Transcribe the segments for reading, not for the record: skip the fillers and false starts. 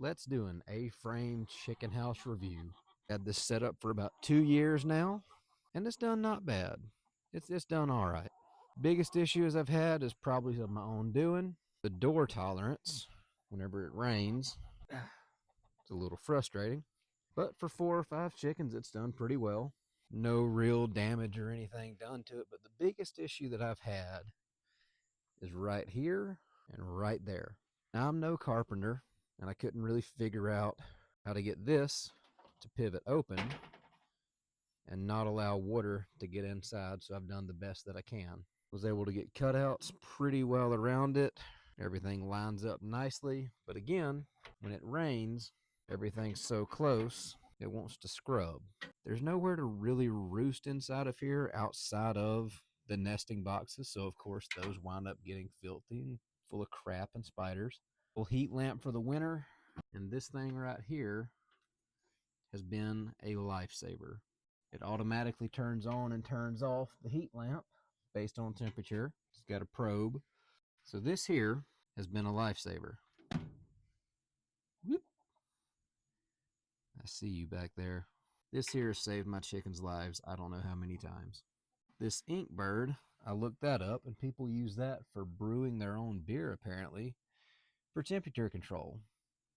Let's do an A-frame chicken house review. Had this set up for about 2 years now, and it's done not bad. It's done all right. Biggest issues I've had is probably of my own doing. The door tolerance, whenever it rains, it's a little frustrating. But for 4 or 5 chickens, it's done pretty well. No real damage or anything done to it. But the biggest issue that I've had is right here and right there. Now, I'm no carpenter, and I couldn't really figure out how to get this to pivot open and not allow water to get inside, so I've done the best that I can. Was able to get cutouts pretty well around it. Everything lines up nicely, but again, when it rains, everything's so close, it wants to scrub. There's nowhere to really roost inside of here outside of the nesting boxes, so of course those wind up getting filthy and full of crap and spiders. Full heat lamp for the winter, and this thing right here has been a lifesaver. It automatically turns on and turns off the heat lamp based on temperature. It's got a probe. So this here has been a lifesaver. Whoop. I see you back there. This here has saved my chickens' lives I don't know how many times. This ink bird, I looked that up, and people use that for brewing their own beer apparently for temperature control.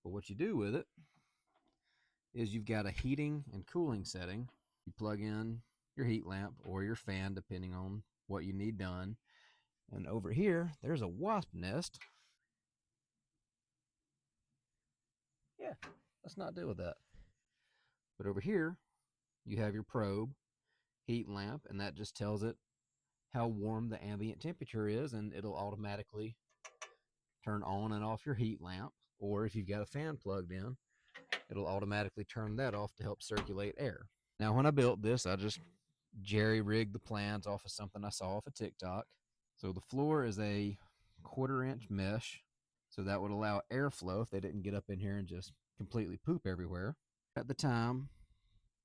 But what you do with it is you've got a heating and cooling setting. You plug in your heat lamp or your fan depending on what you need done. And over here, there's a wasp nest. Yeah, let's not deal with that. But over here, you have your probe, heat lamp, and that just tells it how warm the ambient temperature is, and it'll automatically turn on and off your heat lamp. Or if you've got a fan plugged in, it'll automatically turn that off to help circulate air. Now, when I built this, I just jerry-rigged the plans off of something I saw off of TikTok. So the floor is a 1/4-inch mesh, so that would allow airflow if they didn't get up in here and just completely poop everywhere. At the time,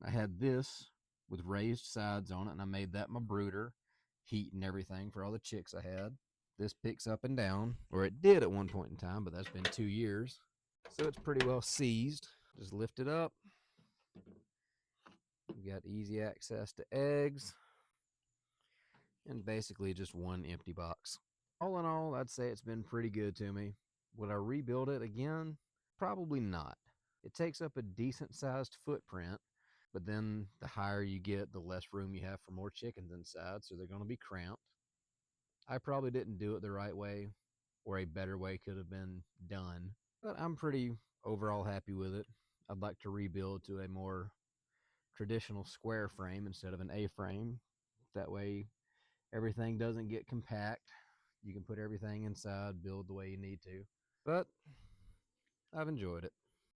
I had this with raised sides on it, and I made that my brooder, heat and everything for all the chicks I had. This picks up and down, or it did at one point in time, but that's been 2 years. So it's pretty well seized. Just lift it up. You got easy access to eggs, and basically just one empty box. All in all, I'd say it's been pretty good to me. Would I rebuild it again? Probably not. It takes up a decent sized footprint, but then the higher you get, the less room you have for more chickens inside, so they're going to be cramped. I probably didn't do it the right way, or a better way could have been done, but I'm pretty overall happy with it. I'd like to rebuild to a more traditional square frame instead of an A-frame. That way everything doesn't get compact. You can put everything inside, build the way you need to. But I've enjoyed it.